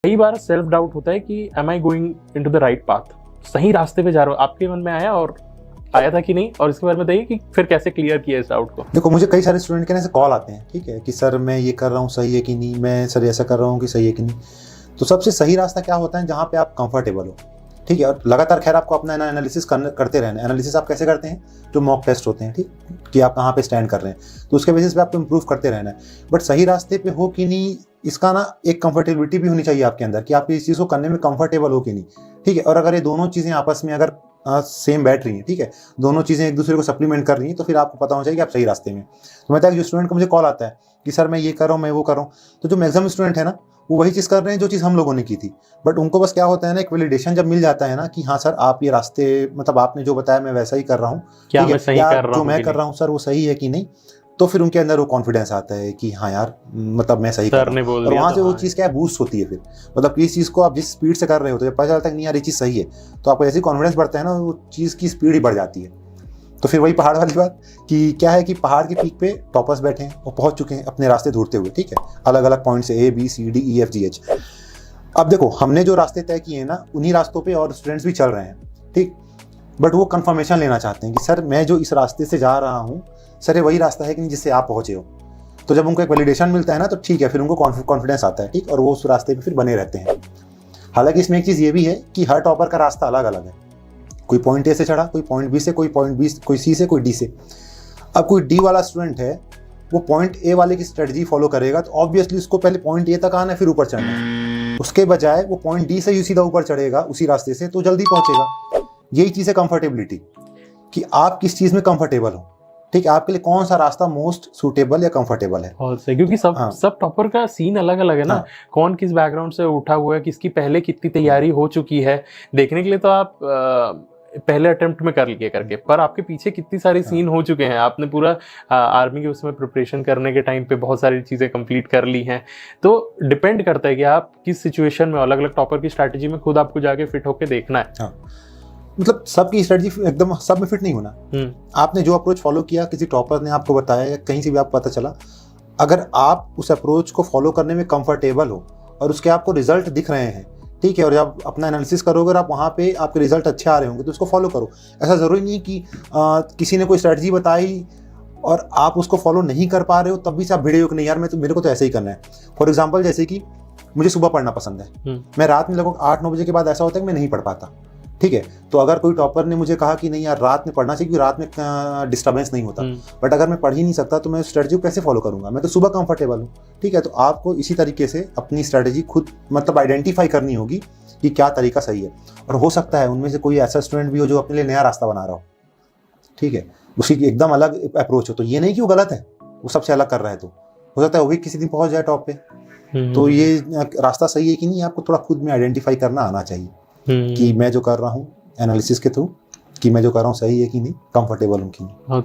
कई बार self doubt होता है कि am I going into the right path, सही रास्ते पे जा रहा हूँ, आपके मन में आया था कि नहीं, और इसके बारे में बताइए कि फिर कैसे क्लियर किया इस डाउट को। देखो, मुझे कई सारे स्टूडेंट के ना कॉल आते हैं, ठीक है, कि सर मैं ये कर रहा हूँ सही है कि नहीं, मैं सर ऐसा कर रहा हूँ कि सही है कि नहीं। तो सबसे सही रास्ता क्या होता है, जहाँ पे आप कंफर्टेबल हो, ठीक है। और लगातार खैर आपको अपना एनालिसिस करते रहना है। एनालिसिस आप कैसे करते हैं, जो मॉक टेस्ट होते हैं, ठीक, कि आप कहाँ पे स्टैंड कर रहे हैं, तो उसके बेसिस पे आपको इंप्रूव करते रहना है। बट सही रास्ते पे हो कि नहीं, इसका ना एक कंफर्टेबिलिटी भी होनी चाहिए आपके अंदर, कि आप इस चीज़ को करने में कंफर्टेबल हो कि नहीं, ठीक है। और अगर ये दोनों चीज़ें आपस में अगर सेम बैठ रही हैं, ठीक है, दोनों चीज़ें एक दूसरे को सप्लीमेंट कर रही हैं, तो फिर आपको पता होना चाहिए कि आप सही रास्ते में। तो मैं जो स्टूडेंट को मुझे कॉल आता है कि सर मैं ये कर रहा हूँ, मैं वो कर रहा हूँ, तो जो मैक्सिमम स्टूडेंट है ना, वो वही चीज़ कर रहे हैं जो चीज़ हम लोगों ने की थी। बट उनको बस क्या होता है ना, एक वैलिडेशन जब मिल जाता है ना कि हाँ सर आप ये रास्ते, मतलब आपने जो बताया मैं वैसा ही कर रहा हूँ, क्या मैं सही कर रहा हूँ, जो मैं कर रहा हूँ सर वो सही है कि नहीं। तो फिर उनके अंदर वो कॉन्फिडेंस आता है कि हाँ यार, मतलब मैं सही कर रहा हूँ। और वहाँ से वो चीज़ क्या है, बूस्ट होती है फिर, मतलब किसी चीज़ को आप जिस स्पीड से कर रहे हो, तो जब पता चलता है कि नहीं यार ये चीज़ सही है, तो आपको जैसे कॉन्फिडेंस बढ़ता है ना, वो चीज़ की स्पीड ही बढ़ जाती है। तो फिर वही पहाड़ वाली बात कि क्या है कि पहाड़ के पीक पे टॉपर्स बैठे हैं और पहुंच चुके हैं अपने रास्ते ढूंढते हुए, ठीक है, अलग अलग पॉइंट से ABCDEFGH। अब देखो, हमने जो रास्ते तय किए हैं ना, उन्हीं रास्तों पे और स्टूडेंट्स भी चल रहे हैं, ठीक। बट वो कंफर्मेशन लेना चाहते हैं कि सर मैं जो इस रास्ते से जा रहा हूँ, सर ये वही रास्ता है कि जिससे आप पहुंचे हो। तो जब उनको एक वैलिडेशन मिलता है ना, तो ठीक है, फिर उनको कॉन्फिडेंस आता है, ठीक, और वो उस रास्ते पे फिर बने रहते हैं। हालांकि इसमें एक चीज़ ये भी है कि हर टॉपर का रास्ता अलग अलग है। कोई पॉइंट A से चढ़ा, कोई पॉइंट B से, कोई पॉइंट B, कोई C से, कोई D से। अब कोई D वाला स्टूडेंट है, वो पॉइंट A वाले की स्ट्रेटजी फॉलो करेगा, तो ऑब्वियसली उसको पहले पॉइंट A तक आना है, फिर ऊपर चढ़ना है। उसके बजाय वो पॉइंट D से ही सीधा ऊपर चढ़ेगा उसी रास्ते से, तो जल्दी पहुंचेगा। यही चीज़ है कंफर्टेबिलिटी, कि आप किस चीज़ में कंफर्टेबल हो, ठीक है, आपके लिए कौन सा रास्ता मोस्ट सूटेबल या कंफर्टेबल है। बहुत सही, क्योंकि सब टॉपर का सीन अलग अलग है ना। कौन किस बैकग्राउंड से उठा हुआ है, किसकी पहले कितनी तैयारी हो चुकी है, देखने के लिए तो आप पहले अटेम्प्ट में कर लिए करके, पर आपके पीछे कितनी सारी सीन हो चुके हैं, आपने पूरा आर्मी के उसमें प्रिपरेशन करने के टाइम पे बहुत सारी चीज़ें कंप्लीट कर ली हैं। तो डिपेंड करता है कि आप किस सिचुएशन में, अलग अलग टॉपर की स्ट्रैटेजी में खुद आपको जाके फिट होके देखना है। मतलब सबकी स्ट्रेटजी एकदम सब में फिट नहीं होना। आपने जो अप्रोच फॉलो किया, किसी टॉपर ने आपको बताया या कहीं से भी आपको पता चला, अगर आप उस अप्रोच को फॉलो करने में कंफर्टेबल हो और उसके आपको रिजल्ट दिख रहे हैं, ठीक है, और जब अपना एनालिसिस करोगे और आप वहाँ पे आपके रिजल्ट अच्छे आ रहे होंगे, तो उसको फॉलो करो। ऐसा ज़रूरी नहीं कि किसी ने कोई स्ट्रेटजी बताई और आप उसको फॉलो नहीं कर पा रहे हो, तब भी से आप भिड़े हो कि नहीं यार मेरे को तो ऐसे ही करना है। फॉर एग्जाम्पल, जैसे कि मुझे सुबह पढ़ना पसंद है, मैं रात में लगभग 8-9 बजे के बाद ऐसा होता है कि मैं नहीं पढ़ पाता, ठीक है। तो अगर कोई टॉपर ने मुझे कहा कि नहीं यार रात में पढ़ना चाहिए क्योंकि रात में डिस्टर्बेंस नहीं होता, बट अगर मैं पढ़ ही नहीं सकता तो मैं स्ट्रेटजी को कैसे फॉलो करूंगा, मैं तो सुबह कंफर्टेबल हूँ, ठीक है। तो आपको इसी तरीके से अपनी स्ट्रेटजी खुद मतलब आइडेंटिफाई करनी होगी कि क्या तरीका सही है। और हो सकता है उनमें से कोई ऐसा स्टूडेंट भी हो जो अपने लिए नया रास्ता बना रहा हो, ठीक है, उसकी एकदम अलग अप्रोच हो, तो ये नहीं कि वो गलत है, वो सबसे अलग कर रहा है, तो हो सकता है वो भी किसी दिन पहुंच जाए टॉप पे। तो ये रास्ता सही है कि नहीं, आपको थोड़ा खुद में आइडेंटिफाई करना आना चाहिए कि मैं जो कर रहा हूँ एनालिसिस के थ्रू, कि मैं जो कर रहा हूँ सही है कि नहीं, कंफर्टेबल हूँ कि नहीं।